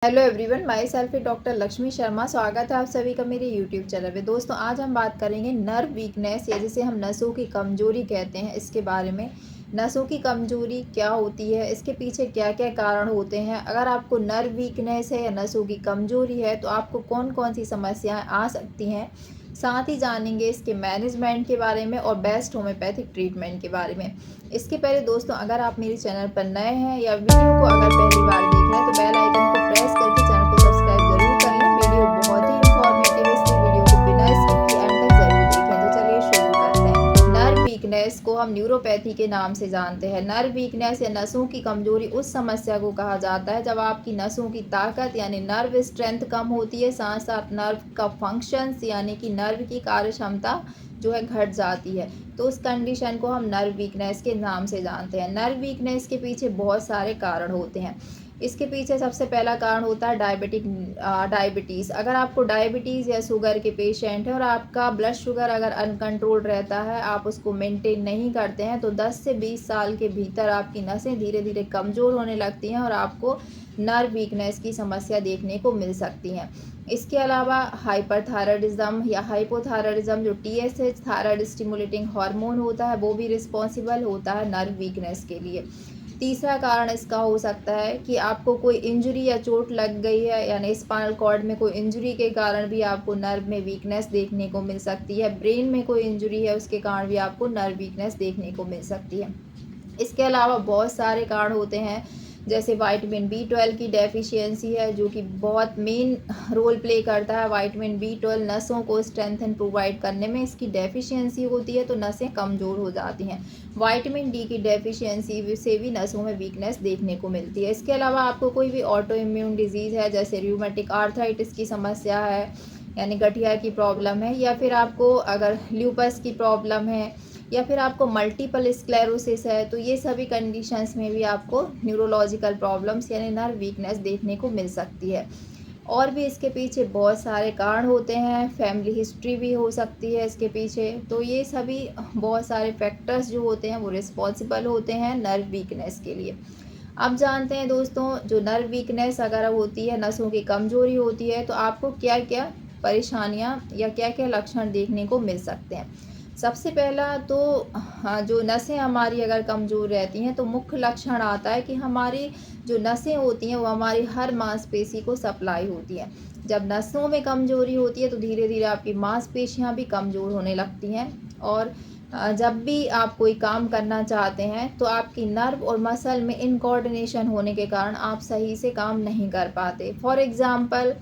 Hello everyone, my self doctor Lakshmi Sharma. स्वागत है आप सभी का मेरे यूट्यूब चैनल पे। दोस्तों, आज हम बात करेंगे नर्व वीकनेस या जिसे हम नसों की कमजोरी कहते हैं, इसके बारे में। नसों की कमजोरी क्या होती है, इसके पीछे क्या क्या कारण होते हैं, अगर आपको नर्व वीकनेस है या नसों की कमजोरी है तो आपको कौन कौन सी समस्याएं आ सकती हैं। साथ ही जानेंगे इसके मैनेजमेंट के बारे में और बेस्ट होम्योपैथिक ट्रीटमेंट के बारे में। इसके पहले दोस्तों, अगर आप मेरे चैनल पर नए हैं या वीडियो को अगर पहली बार देख रहे हैं तो बेल आइकन को प्रेस करके चैनल को सब्सक्राइब जरूर कर लें। वीडियो बहुत ही इंफॉर्मेटिव है, इसलिए वीडियो को बिना स्किप किए एंड तक जरूर देखें। तो चलिए शुरू करते हैं। नर्व वीकनेस को हम न्यूरोपैथी के नाम से जानते हैं। नर्व वीकनेस या नसों की कमजोरी उस समस्या को कहा जाता है जब आपकी नसों की ताकत यानी नर्व स्ट्रेंथ कम होती है, साथ साथ नर्व का फंक्शंस यानी कि नर्व की कार्य क्षमता जो है घट जाती है। तो उस कंडीशन को हम नर्व वीकनेस के नाम से जानते हैं। नर्व वीकनेस के पीछे बहुत सारे कारण होते हैं। इसके पीछे सबसे पहला कारण होता है डायबिटीज़। अगर आपको डायबिटीज़ या शुगर के पेशेंट है और आपका ब्लड शुगर अगर अनकंट्रोल्ड रहता है, आप उसको मेंटेन नहीं करते हैं, तो 10 से 20 साल के भीतर आपकी नसें धीरे धीरे कमज़ोर होने लगती हैं और आपको नर्व वीकनेस की समस्या देखने को मिल सकती हैं। इसके अलावा हाइपरथायराइडिज्म या हाइपोथायराइडिज्म, जो TSH थायराइड स्टिमुलेटिंग हार्मोन होता है, वो भी रिस्पॉन्सिबल होता है नर्व वीकनेस के लिए। तीसरा कारण इसका हो सकता है कि आपको कोई इंजरी या चोट लग गई है, यानी स्पाइनल कॉर्ड में कोई इंजरी के कारण भी आपको नर्व में वीकनेस देखने को मिल सकती है। ब्रेन में कोई इंजरी है, उसके कारण भी आपको नर्व वीकनेस देखने को मिल सकती है। इसके अलावा बहुत सारे कारण होते हैं, जैसे विटामिन B12 की डेफिशिएंसी है, जो कि बहुत मेन रोल प्ले करता है। विटामिन B12 नसों को स्ट्रेंथन प्रोवाइड करने में इसकी डेफिशिएंसी होती है तो नसें कमज़ोर हो जाती हैं। विटामिन D की डेफिशिएंसी से भी नसों में वीकनेस देखने को मिलती है। इसके अलावा आपको कोई भी ऑटो इम्यून डिजीज़ है, जैसे रूमेटिक आर्थराइटिस की समस्या है, यानी गठिया की प्रॉब्लम है, या फिर आपको अगर ल्यूपस की प्रॉब्लम है, या फिर आपको मल्टीपल स्क्लेरोसिस है, तो ये सभी कंडीशंस में भी आपको न्यूरोलॉजिकल प्रॉब्लम्स यानी नर्व वीकनेस देखने को मिल सकती है। और भी इसके पीछे बहुत सारे कारण होते हैं, फैमिली हिस्ट्री भी हो सकती है इसके पीछे। तो ये सभी बहुत सारे फैक्टर्स जो होते हैं वो रिस्पॉन्सिबल होते हैं नर्व वीकनेस के लिए। अब जानते हैं दोस्तों, जो नर्व वीकनेस अगर होती है, नसों की कमज़ोरी होती है, तो आपको क्या क्या परेशानियां या क्या क्या लक्षण देखने को मिल सकते हैं। सबसे पहला तो हाँ, जो नसें हमारी अगर कमज़ोर रहती हैं तो मुख्य लक्षण आता है कि हमारी जो नसें होती हैं वो हमारी हर मांसपेशी को सप्लाई होती हैं। जब नसों में कमज़ोरी होती है तो धीरे धीरे आपकी मांसपेशियां भी कमज़ोर होने लगती हैं। और जब भी आप कोई काम करना चाहते हैं तो आपकी नर्व और मसल में इनकोऑर्डिनेशन होने के कारण आप सही से काम नहीं कर पाते। फॉर एग्ज़ाम्पल,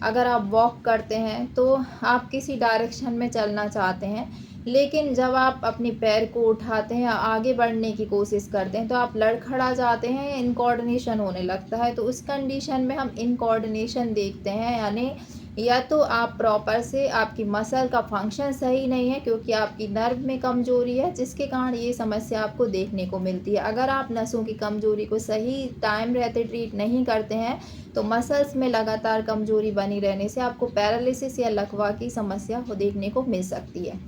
अगर आप वॉक करते हैं तो आप किसी डायरेक्शन में चलना चाहते हैं, लेकिन जब आप अपने पैर को उठाते हैं, आगे बढ़ने की कोशिश करते हैं, तो आप लड़खड़ा जाते हैं, इनकोऑर्डिनेशन होने लगता है। तो उस कंडीशन में हम इनकोऑर्डिनेशन देखते हैं, यानी या तो आप प्रॉपर से आपकी मसल का फंक्शन सही नहीं है, क्योंकि आपकी नर्व में कमज़ोरी है, जिसके कारण ये समस्या आपको देखने को मिलती है। अगर आप नसों की कमज़ोरी को सही टाइम रहते ट्रीट नहीं करते हैं तो मसल्स में लगातार कमज़ोरी बनी रहने से आपको पैरालिसिस या लकवा की समस्या को देखने को मिल सकती है।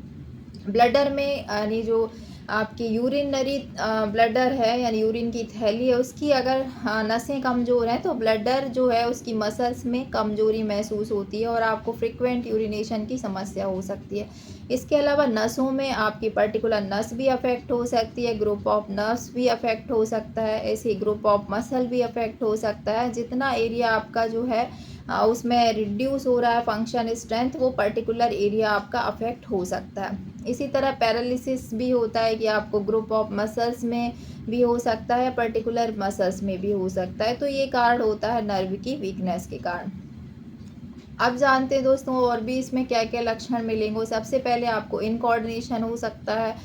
ब्लडर में यानी जो आपकी यूरिनरी ब्लडर है, यानी यूरिन की थैली है, उसकी अगर नसें कमज़ोर हैं तो ब्लडर जो है उसकी मसल्स में कमज़ोरी महसूस होती है और आपको फ्रिक्वेंट यूरिनेशन की समस्या हो सकती है। इसके अलावा नसों में आपकी पर्टिकुलर नस भी अफेक्ट हो सकती है, ग्रुप ऑफ नर्व्स भी अफेक्ट हो सकता है, ऐसे ग्रुप ऑफ मसल भी अफेक्ट हो सकता है। जितना एरिया आपका जो है उसमें रिड्यूस हो रहा है फंक्शन स्ट्रेंथ, वो पर्टिकुलर एरिया आपका अफेक्ट हो सकता है। इसी तरह पैरालिसिस भी होता है कि आपको ग्रुप ऑफ मसल्स में भी हो सकता है, पर्टिकुलर मसल्स में भी हो सकता है। तो ये कारण होता है नर्व की वीकनेस के कारण। अब जानते हैं दोस्तों और भी इसमें क्या क्या लक्षण मिलेंगे। सबसे पहले आपको इनकोऑर्डिनेशन हो सकता है।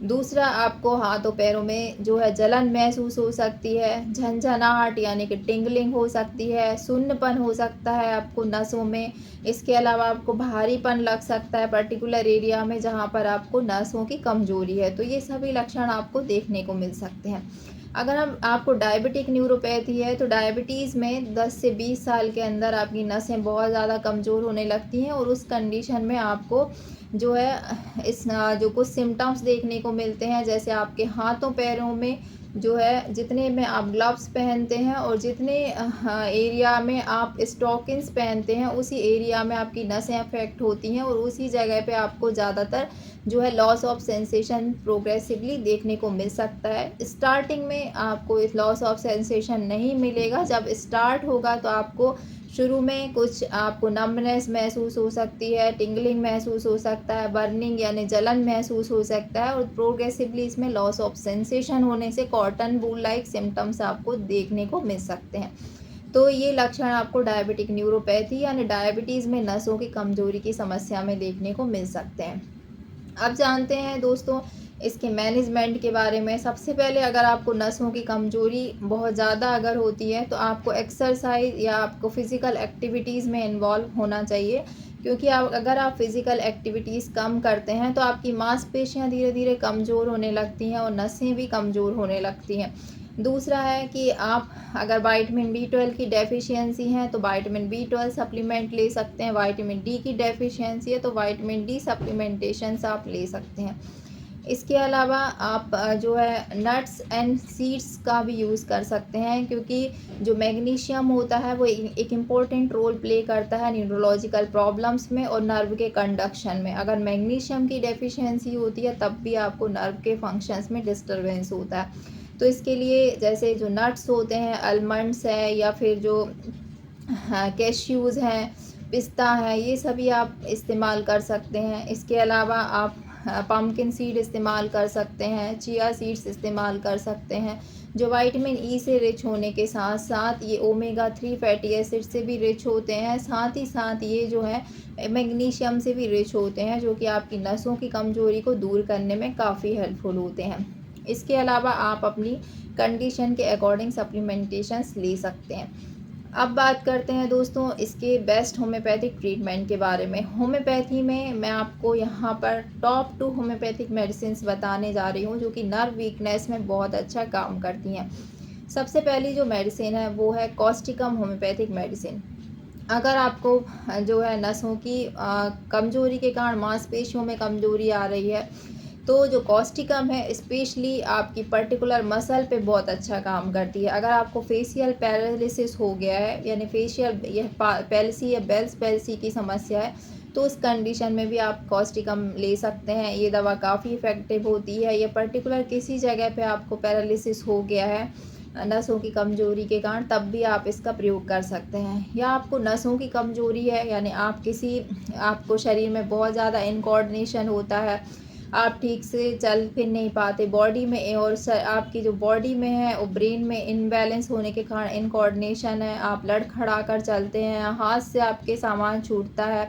दूसरा, आपको हाथों पैरों में जो है जलन महसूस हो सकती है, झंझनाहट यानी कि टिंगलिंग हो सकती है, शून्यपन हो सकता है आपको नसों में। इसके अलावा आपको भारीपन लग सकता है पर्टिकुलर एरिया में जहाँ पर आपको नसों की कमज़ोरी है। तो ये सभी लक्षण आपको देखने को मिल सकते हैं। अगर हम आपको डायबिटिक न्यूरोपैथी है तो डायबिटीज़ में 10 से 20 साल के अंदर आपकी नसें बहुत ज़्यादा कमज़ोर होने लगती हैं और उस कंडीशन में आपको जो है जो कुछ सिम्टम्स देखने को मिलते हैं, जैसे आपके हाथों पैरों में जो है जितने में आप ग्लव्स पहनते हैं और जितने एरिया में आप स्टॉकिंग्स पहनते हैं, उसी एरिया में आपकी नसें अफेक्ट होती हैं और उसी जगह पे आपको ज़्यादातर जो है लॉस ऑफ सेंसेशन प्रोग्रेसिवली देखने को मिल सकता है। स्टार्टिंग में आपको इस लॉस ऑफ सेंसेशन नहीं मिलेगा। जब स्टार्ट होगा तो आपको शुरू में कुछ आपको नम्बनेस महसूस हो सकती है, टिंगलिंग महसूस हो सकता है, बर्निंग यानी जलन महसूस हो सकता है और प्रोग्रेसिवली इसमें लॉस ऑफ सेंसेशन होने से कॉटन बूल लाइक सिम्टम्स आपको देखने को मिल सकते हैं। तो ये लक्षण आपको डायबिटिक न्यूरोपैथी यानी डायबिटीज़ में नसों की कमजोरी की समस्या में देखने को मिल सकते हैं। अब जानते हैं दोस्तों इसके मैनेजमेंट के बारे में। सबसे पहले अगर आपको नसों की कमजोरी बहुत ज़्यादा अगर होती है तो आपको एक्सरसाइज या आपको फ़िज़िकल एक्टिविटीज़ में इन्वॉल्व होना चाहिए, क्योंकि अगर आप फ़िज़िकल एक्टिविटीज़ कम करते हैं तो आपकी मांसपेशियां धीरे धीरे कमज़ोर होने लगती हैं और नसें भी कमज़ोर होने लगती हैं। दूसरा है कि आप अगर विटामिन B12 की डेफिशिएंसी है तो विटामिन B12 सप्लीमेंट ले सकते हैं। विटामिन D की डेफिशिएंसी है तो विटामिन D सप्लीमेंटेशंस आप ले सकते हैं। इसके अलावा आप जो है नट्स एंड सीड्स का भी यूज़ कर सकते हैं, क्योंकि जो मैग्नीशियम होता है वो एक इम्पॉर्टेंट रोल प्ले करता है न्यूरोलॉजिकल प्रॉब्लम्स में और नर्व के कंडक्शन में। अगर मैग्नीशियम की डेफिशिएंसी होती है तब भी आपको नर्व के फंक्शंस में डिस्टरबेंस होता है। तो इसके लिए जैसे जो नट्स होते हैं, आलमंड्स है या फिर जो हाँ कैश्यूज़ हैं, पिस्ता है, ये सभी आप इस्तेमाल कर सकते हैं। इसके अलावा आप पम्पकिन सीड इस्तेमाल कर सकते हैं, चिया सीड्स इस्तेमाल कर सकते हैं, जो विटामिन ई से रिच होने के साथ साथ ये ओमेगा 3 फैटी एसिड से भी रिच होते हैं। साथ ही साथ ये जो है मैग्नीशियम से भी रिच होते हैं, जो कि आपकी नसों की कमजोरी को दूर करने में काफ़ी हेल्पफुल होते हैं। इसके अलावा आप अपनी कंडीशन के अकॉर्डिंग सप्लीमेंटेशंस ले सकते हैं। अब बात करते हैं दोस्तों इसके बेस्ट होम्योपैथिक ट्रीटमेंट के बारे में। होम्योपैथी में मैं आपको यहाँ पर टॉप 2 होम्योपैथिक मेडिसिन्स बताने जा रही हूँ, जो कि नर्व वीकनेस में बहुत अच्छा काम करती हैं। सबसे पहली जो मेडिसिन है वो है कॉस्टिकम होम्योपैथिक मेडिसिन। अगर आपको जो है नसों की कमजोरी के कारण मांसपेशियों में कमजोरी आ रही है, तो जो कॉस्टिकम है स्पेशली आपकी पर्टिकुलर मसल पे बहुत अच्छा काम करती है। अगर आपको फेशियल पैरालिसिस हो गया है यानी फेशियल यह पैल्सी या बेल्स पैल्सी की समस्या है, तो उस कंडीशन में भी आप कॉस्टिकम ले सकते हैं। ये दवा काफ़ी इफ़ेक्टिव होती है। ये पर्टिकुलर किसी जगह पे आपको पैरालिसिस हो गया है नसों की कमजोरी के कारण, तब भी आप इसका प्रयोग कर सकते हैं। या आपको नसों की कमजोरी है यानी आपको शरीर में बहुत ज़्यादा इनकोऑर्डिनेशन होता है, आप ठीक से चल फिर नहीं पाते बॉडी में, और आपकी जो बॉडी में है और ब्रेन में इनबैलेंस होने के कारण इनकोऑर्डिनेशन है, आप लड़खड़ा कर चलते हैं, हाथ से आपके सामान छूटता है,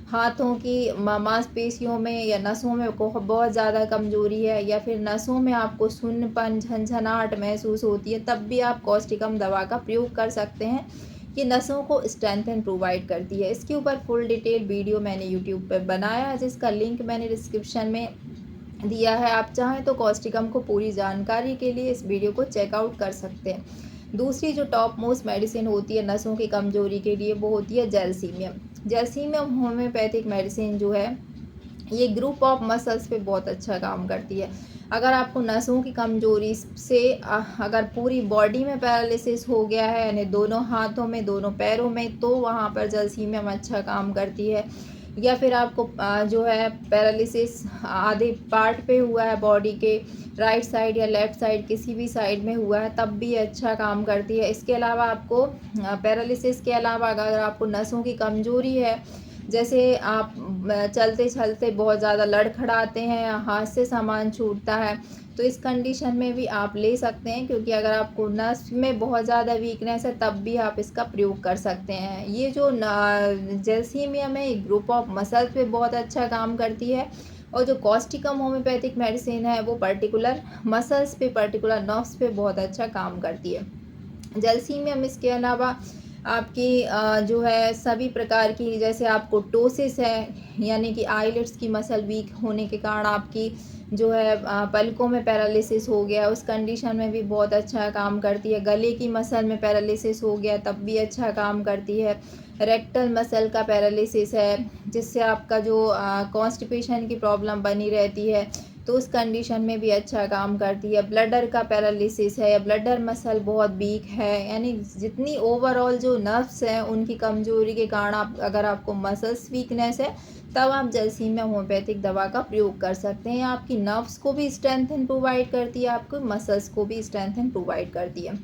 हाथों की मांसपेशियों में या नसों में बहुत ज़्यादा कमजोरी है, या फिर नसों में आपको सुन्नपन झंझनाहट महसूस होती है, तब भी आप कॉस्टिकम दवा का प्रयोग कर सकते हैं। ये नसों को स्ट्रेंथन प्रोवाइड करती है। इसके ऊपर फुल डिटेल वीडियो मैंने यूट्यूब पर बनाया है, जिसका लिंक मैंने डिस्क्रिप्शन में दिया है। आप चाहें तो कॉस्टिकम को पूरी जानकारी के लिए इस वीडियो को चेकआउट कर सकते हैं। दूसरी जो टॉप मोस्ट मेडिसिन होती है नसों की कमजोरी के लिए वो होती है जैल्सीमियम। जैल्सीमियम होम्योपैथिक मेडिसिन जो है ये ग्रुप ऑफ मसल्स पे बहुत अच्छा काम करती है। अगर आपको नसों की कमजोरी से अगर पूरी बॉडी में पैरालिसिस हो गया है यानी दोनों हाथों में, दोनों पैरों में, तो वहाँ पर जैल्सीमियम अच्छा काम करती है। या फिर आपको जो है पैरालिसिस आधे पार्ट पे हुआ है बॉडी के, राइट साइड या लेफ़्ट साइड किसी भी साइड में हुआ है, तब भी अच्छा काम करती है। इसके अलावा आपको पैरालिसिस के अलावा अगर आपको नसों की कमजोरी है, जैसे आप चलते चलते बहुत ज़्यादा लड़खड़ाते हैं या हाथ से सामान छूटता है, तो इस कंडीशन में भी आप ले सकते हैं, क्योंकि अगर आपको नस में बहुत ज़्यादा वीकनेस है तब भी आप इसका प्रयोग कर सकते हैं। ये जो जैल्सीमियम है ग्रुप ऑफ मसल्स पे बहुत अच्छा काम करती है, और जो कॉस्टिकम होम्योपैथिक मेडिसिन है वो पर्टिकुलर मसल्स पे, पर्टिकुलर नर्व्स पे बहुत अच्छा काम करती है। जैल्सीमियम इसके अलावा आपकी जो है सभी प्रकार की, जैसे आपको टोसिस है यानी कि आईलिड्स की मसल वीक होने के कारण आपकी जो है पलकों में पैरालिसिस हो गया, उस कंडीशन में भी बहुत अच्छा काम करती है। गले की मसल में पैरालिसिस हो गया तब भी अच्छा काम करती है। रेक्टल मसल का पैरालिसिस है जिससे आपका जो कॉन्स्टिपेशन की प्रॉब्लम बनी रहती है, तो उस कंडीशन में भी अच्छा काम करती है। ब्लडर का पैरालिसिस है या ब्लडर मसल बहुत वीक है, यानी जितनी ओवरऑल जो नर्व्स हैं उनकी कमजोरी के कारण अगर आपको मसल्स वीकनेस है, तब आप जैल्सीमिया होम्योपैथिक दवा का प्रयोग कर सकते हैं। आपकी नर्व्स को भी स्ट्रेंथन प्रोवाइड करती है, आपको मसल्स को भी स्ट्रेंथन प्रोवाइड करती है।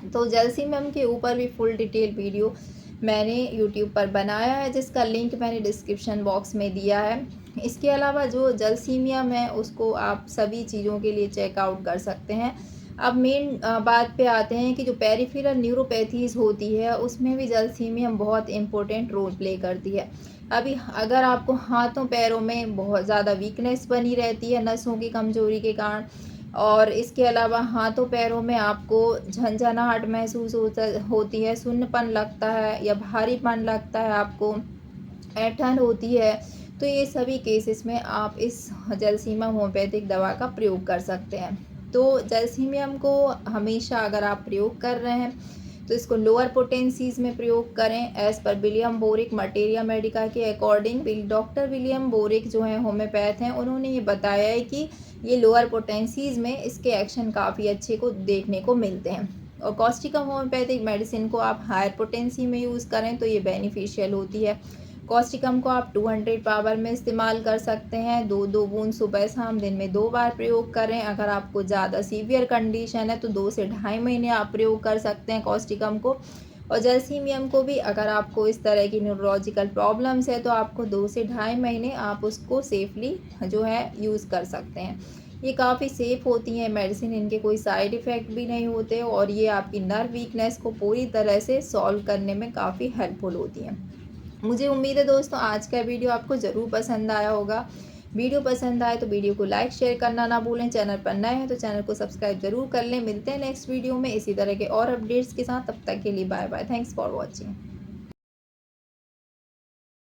तो जैल्सीमियम के ऊपर भी फुल डिटेल वीडियो मैंने यूट्यूब पर बनाया है, जिसका लिंक मैंने डिस्क्रिप्शन बॉक्स में दिया है। इसके अलावा जो जैल्सीमियम है उसको आप सभी चीज़ों के लिए चेकआउट कर सकते हैं। अब मेन बात पे आते हैं कि जो पेरिफेरल न्यूरोपैथीज़ होती है उसमें भी जैल्सीमियम बहुत इम्पोर्टेंट रोल प्ले करती है। अभी अगर आपको हाथों पैरों में बहुत ज़्यादा वीकनेस बनी रहती है नसों की कमजोरी के कारण, और इसके अलावा हाथों पैरों में आपको झंझनाहट महसूस होती है, सुन्नपन लगता है या भारीपन लगता है, आपको ऐंठन होती है, तो ये सभी केसेस में आप इस जैल्सीमियम होम्योपैथिक दवा का प्रयोग कर सकते हैं। तो जैल्सीमियम को हमेशा अगर आप प्रयोग कर रहे हैं तो इसको लोअर पोटेंसीज में प्रयोग करें। As per William boric materia Medica के अकॉर्डिंग, डॉक्टर विलियम बोरिक जो हैं होम्योपैथ हैं, उन्होंने ये बताया है कि ये लोअर पोटेंसीज में इसके एक्शन काफ़ी अच्छे को देखने को मिलते हैं। और कॉस्टिकम होम्योपैथिक मेडिसिन को आप हायर पोटेंसी में यूज़ करें तो ये बेनिफिशियल होती है। कॉस्टिकम को आप 200 पावर में इस्तेमाल कर सकते हैं। 2-2 बूंद सुबह शाम दिन में 2 बार प्रयोग करें। अगर आपको ज़्यादा सीवियर कंडीशन है तो 2 से ढाई महीने आप प्रयोग कर सकते हैं कॉस्टिकम को। और जैल्सीमियम को भी अगर आपको इस तरह की न्यूरोलॉजिकल प्रॉब्लम्स है तो आपको 2 से ढाई महीने आप उसको सेफली जो है यूज़ कर सकते हैं। ये काफ़ी सेफ़ होती हैं मेडिसिन, इनके कोई साइड इफ़ेक्ट भी नहीं होते और ये आपकी नर्व वीकनेस को पूरी तरह से सॉल्व करने में काफ़ी हेल्पफुल होती हैं। मुझे उम्मीद है दोस्तों आज का वीडियो आपको ज़रूर पसंद आया होगा। वीडियो पसंद आए तो वीडियो को लाइक शेयर करना ना भूलें। चैनल पर नए हैं तो चैनल को सब्सक्राइब ज़रूर कर लें। मिलते हैं नेक्स्ट वीडियो में इसी तरह के और अपडेट्स के साथ। तब तक के लिए bye bye. Thanks for watching.